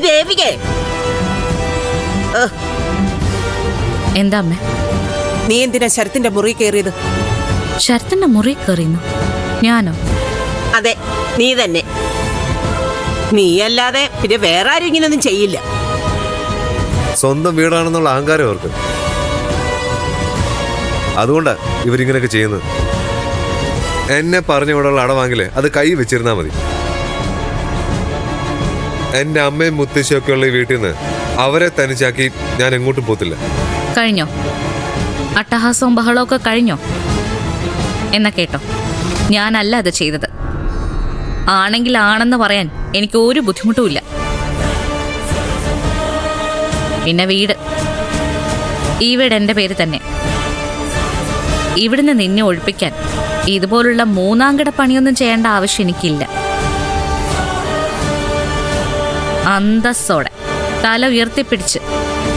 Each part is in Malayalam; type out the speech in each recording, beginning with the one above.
ദേവികേ, എന്താ അമ്മേ? നീ എന്തിനാ ശരത്തിന്റെ മുറി കയറിയത്? ശരത്തിന്റെ മുറി കയറിയുന്നു? ഞാനോ? അതെ, നീ തന്നെ. നീയല്ലാതെ പിന്നെ വേറെ ആരും ഇങ്ങനൊന്നും ചെയ്യില്ല. സ്വന്തം വീടാണെന്നുള്ള അഹങ്കാരം അവർക്ക്. അതുകൊണ്ടാ ഇവരിങ്ങനെയൊക്കെ ചെയ്യുന്നത്. എന്നെ പറഞ്ഞ ഇവിടെയുള്ള അടവാങ്ങില്ലേ അത് കൈ വെച്ചിരുന്നാ മതി. എന്റെ അമ്മയും മുത്തശ്ശിയൊക്കെ ഉള്ള ഈ വീട്ടിൽ നിന്ന് അവരെ തനിച്ചാക്കി ഞാൻ എങ്ങോട്ടും പോത്തില്ല. കഴിഞ്ഞോ? അട്ടഹാസവും ബഹളമൊക്കെ കഴിഞ്ഞോ? എന്നാ കേട്ടോ, ഞാനല്ല അത് ചെയ്തത്. ആണെങ്കിൽ ആണെന്ന് പറയാൻ എനിക്ക് ഒരു ബുദ്ധിമുട്ടുമില്ല. പിന്നെ വീട് എൻ്റെ പേര് തന്നെ. ഇവിടുന്ന് നിന്നെ ഒഴിപ്പിക്കാൻ ഇതുപോലുള്ള മൂന്നാംകിട പണിയൊന്നും ചെയ്യേണ്ട ആവശ്യം എനിക്കില്ല. അന്തസ്സോടെ തല ഉയർത്തിപ്പിടിച്ച്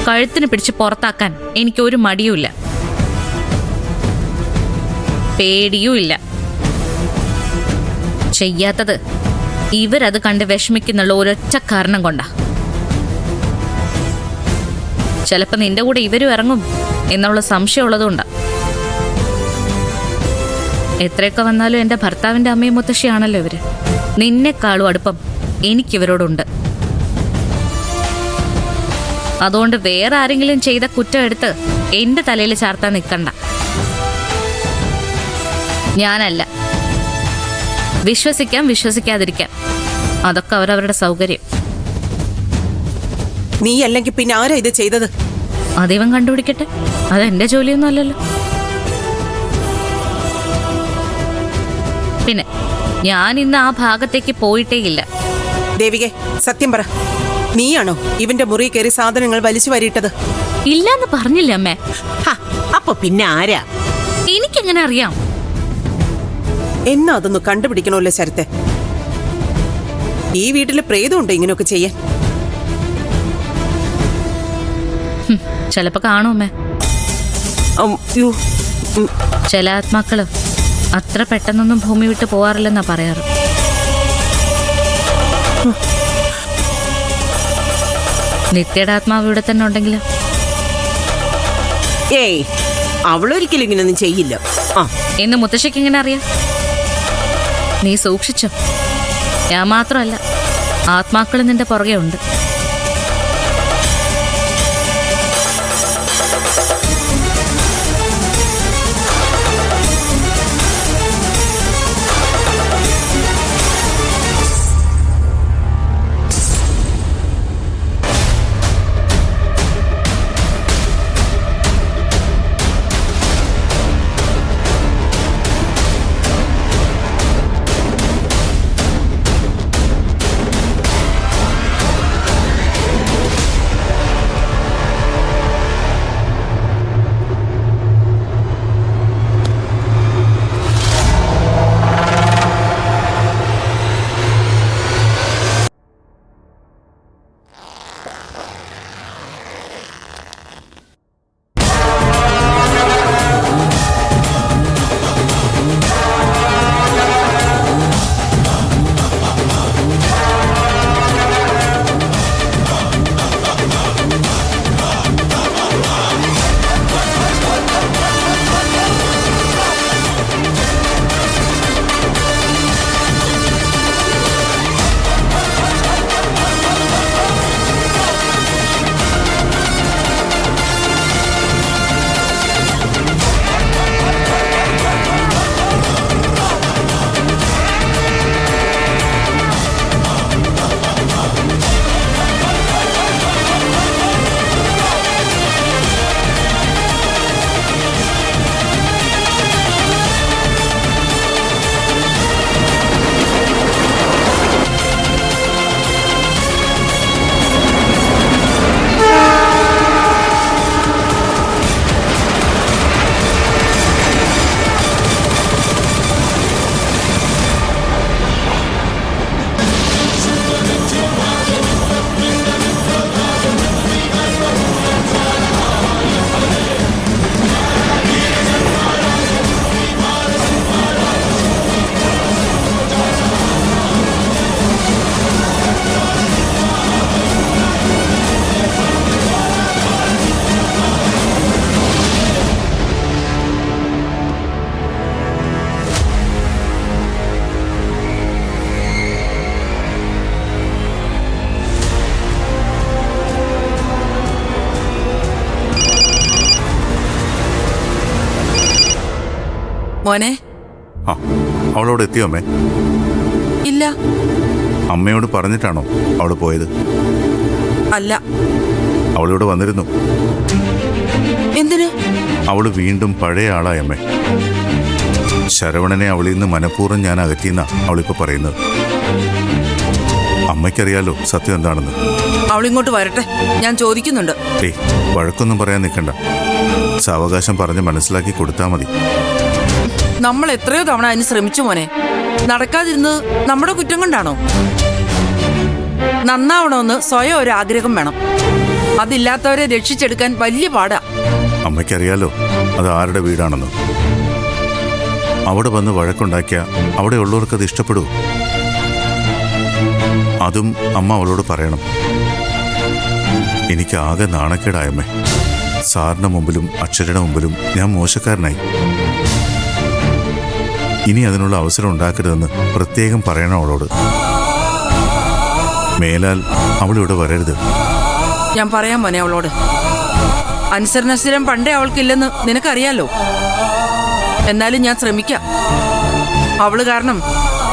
കഴുത്തിന് പിടിച്ച് പുറത്താക്കാൻ എനിക്കൊരു മടിയുമില്ല, പേടിയുമില്ല. ചെയ്യാത്തത് ഇവരത് കണ്ട് വിഷമിക്കുന്നുള്ള ഒരൊറ്റ കാരണം കൊണ്ടാ. ചിലപ്പോ നിന്റെ കൂടെ ഇവരും ഇറങ്ങും എന്നുള്ള സംശയമുള്ളതുകൊണ്ടാ. എത്രയൊക്കെ വന്നാലും എൻ്റെ ഭർത്താവിൻ്റെ അമ്മയും മുത്തശ്ശിയാണല്ലോ ഇവര്. നിന്നെക്കാളും അടുപ്പം എനിക്കിവരോടുണ്ട്. അതുകൊണ്ട് വേറെ ആരെങ്കിലും ചെയ്ത കുറ്റം എടുത്ത് എൻ്റെ തലയിൽ ചാർത്താൻ നിൽക്കണ്ട. ഞാനല്ല. വിശ്വസിക്കാം, വിശ്വസിക്കാതിരിക്കാം, അതൊക്കെ അവരവരുടെ സൗകര്യം. നീ അല്ലെങ്കിൽ പിന്നെ ആരാ ഇത് ചെയ്തത്? അതിവൻ കണ്ടുപിടിക്കട്ടെ, അതെന്റെ ജോലിയൊന്നും അല്ലല്ലോ. പിന്നെ ഞാൻ ഇന്ന് ആ ഭാഗത്തേക്ക് പോയിട്ടേ ഇല്ല. ദേവികെ, സത്യം പറ, നീയാണോ ഇവന്റെ മുറി കയറി സാധനങ്ങൾ വലിച്ചു വരിയിട്ടത്? ഇല്ലാന്ന് പറഞ്ഞില്ല അമ്മേ. അപ്പൊ പിന്നെ ആരാ? എനിക്കെങ്ങനെ അറിയാം? എന്നാ അതൊന്ന് കണ്ടുപിടിക്കണമല്ലോ ശരത്തെ. ഈ വീട്ടില് പ്രേതമുണ്ടോ ഇങ്ങനെയൊക്കെ ചെയ്യാൻ? ചിലപ്പോ കാണും അമ്മേ. ചില ആത്മാക്കള് അത്ര പെട്ടെന്നൊന്നും ഭൂമി വിട്ട് പോവാറില്ലെന്നാ പറയാറ്. നിത്യയുടെ ആത്മാവ് ഇവിടെ തന്നെ ഉണ്ടെങ്കിൽ ഏയ്, അവളൊരിക്കലും ഇങ്ങനൊന്നും ചെയ്യില്ല. എന്ന് മുത്തശ്ശിക്ക് ഇങ്ങനെ അറിയാം? നീ സൂക്ഷിച്ചോ. ഞാൻ മാത്രമല്ല, ആത്മാക്കൾ നിന്റെ പുറകെ ഉണ്ട്. മോനെ. ആ അവളോട് എത്തിയോ അമ്മേ? ഇല്ല. അമ്മയോട് പറഞ്ഞിട്ടാണോ അവള് പോയത്? അല്ല. അവളിവിടെ വന്നിരുന്നു. എന്തിന്? അവള് വീണ്ടും പഴയ ആളായി അമ്മേ. ശരവണനെ അവളിൽ നിന്ന് മനഃപൂർവ്വം ഞാൻ അകറ്റിയെന്നാ അവളിപ്പോ പറയുന്നത്. അമ്മയ്ക്കറിയാലോ സത്യം എന്താണെന്ന്. അവളിങ്ങോട്ട് വരട്ടെ, ഞാൻ ചോദിക്കുന്നുണ്ട്. ഏയ് വഴക്കൊന്നും പറയാൻ നിൽക്കണ്ട. സാവകാശം പറഞ്ഞ് മനസ്സിലാക്കി കൊടുത്താൽ മതി. നമ്മൾ എത്രയോ തവണ അതിന് ശ്രമിച്ചു മോനെ. നടക്കാതിരുന്നത് നമ്മുടെ കുറ്റം കൊണ്ടാണോ? നന്നാവണമെന്ന് സ്വയം ഒരു ആഗ്രഹം വേണം. അതില്ലാത്തവരെ രക്ഷിച്ചെടുക്കാൻ വലിയ പാടാ. അമ്മയ്ക്കറിയാലോ അത് ആരുടെ വീടാണെന്ന്. അവിടെ വന്ന് വഴക്കുണ്ടാക്കിയ അവിടെ ഉള്ളവർക്കത് ഇഷ്ടപ്പെടൂ. അതും അമ്മ അവളോട് പറയണം. എനിക്ക് ആകെ നാണക്കേടായമ്മേ. സാറിന്റെ മുമ്പിലും അക്ഷരയുടെ മുമ്പിലും ഞാൻ മോശക്കാരനായി. ഇനി അതിനുള്ള അവസരം ഉണ്ടാക്കരുതെന്ന് പ്രത്യേകം പറയണം അവളോട്. മേലാൽ അവളിവിടെ വരരുത്. ഞാൻ പറയാം മോനെ അവളോട്. അനുസരണശീലം പണ്ടേ അവൾക്കില്ലെന്ന് നിനക്കറിയാലോ. എന്നാലും ഞാൻ ശ്രമിക്കാം. അവള് കാരണം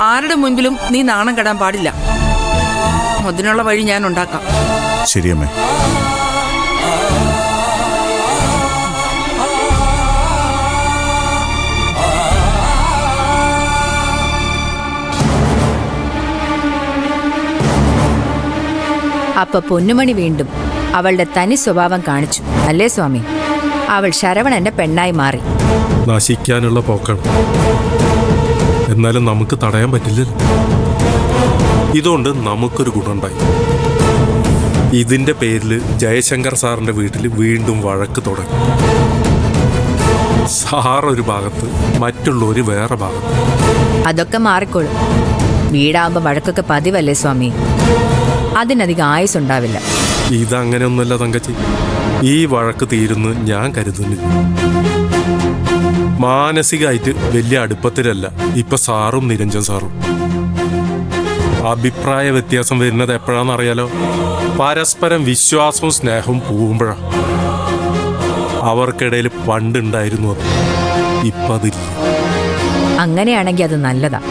ആരുടെ മുൻപിലും നീ നാണം കെടാൻ പാടില്ല. അതിനുള്ള വഴി ഞാൻ ഉണ്ടാക്കാം. ശരിയമ്മേ. അപ്പൊ പൊന്നുമണി വീണ്ടും അവളുടെ തനി സ്വഭാവം കാണിച്ചു അല്ലേ സ്വാമി? അവൾ ശരവണന്റെ പെണ്ണായി മാറി. നശിക്കാനുള്ള പോക്കാണ്. എന്നാലും നമുക്ക് തടയാൻ പറ്റില്ലല്ലോ. ഇതുകൊണ്ട് നമുക്കൊരു ഗുണമുണ്ടായി. ഇതിന്റെ പേരിൽ ജയശങ്കർ സാറിന്റെ വീട്ടിൽ വീണ്ടും വഴക്ക് തുടങ്ങി. സാർ ഒരു ഭാഗത്ത്, മറ്റുള്ളവര് വേറെ ഭാഗത്ത്. അതൊക്കെ മാറിക്കോളും. വീടാകുമ്പോ വഴക്കൊക്കെ പതിവല്ലേ സ്വാമി? അതിനധികം ആയുസ് ഉണ്ടാവില്ല. ഇതങ്ങനെയൊന്നുമല്ല തങ്കച്ചി. ഈ വഴക്ക് തീരുന്നു ഞാൻ കരുതുന്നില്ല. മാനസികമായിട്ട് വലിയ അടുപ്പത്തിലല്ല ഇപ്പൊ സാറും നിരഞ്ജൻ സാറും. അഭിപ്രായ വ്യത്യാസം വരുന്നത് എപ്പോഴാണെന്നറിയാലോ? പരസ്പരം വിശ്വാസവും സ്നേഹവും പോകുമ്പോഴാണ്. അവർക്കിടയിൽ പണ്ടുണ്ടായിരുന്നു അത്, ഇപ്പൊ അതില്ല. അങ്ങനെയാണെങ്കിൽ അത് നല്ലതാ.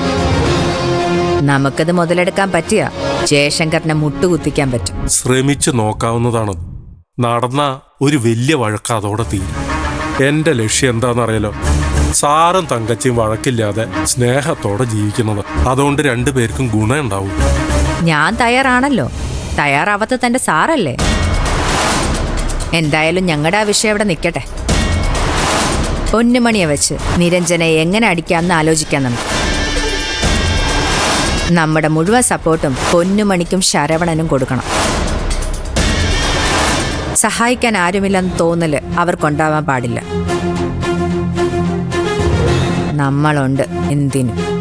നമുക്കത് മുതലെടുക്കാൻ പറ്റിയ ജയശങ്കറിനെ മുട്ടുകുത്തിക്കാൻ പറ്റും. ശ്രമിച്ചു നോക്കാവുന്നതാണത്. നടന്ന ഒരു വലിയ വഴക്ക് അതോടെ തീരും. എന്റെ ലക്ഷ്യം എന്താണെന്നറിയാലോ? സാറും തങ്കച്ചിയും വഴക്കില്ലാതെ സ്നേഹത്തോടെ ജീവിക്കുന്നത്. അതുകൊണ്ട് രണ്ടുപേർക്കും ഗുണം ഉണ്ടാവും. ഞാൻ തയ്യാറാണല്ലോ. തയ്യാറാവാത്ത തന്റെ സാറല്ലേ? എന്തായാലും ഞങ്ങളുടെ ആ വിഷയം അവിടെ നിൽക്കട്ടെ. പൊന്നുമണിയെ വെച്ച് നിരഞ്ജനെ എങ്ങനെ അടിക്കാമെന്ന് ആലോചിക്കാൻ നമുക്ക്. നമ്മുടെ മുഴുവൻ സപ്പോർട്ടും പൊന്നുമണിക്കും ശരവണനും കൊടുക്കണം. സഹായിക്കാൻ ആരുമില്ലെന്ന് തോന്നല് അവർക്കുണ്ടാവാൻ പാടില്ല. നമ്മളുണ്ട് എന്തിനും.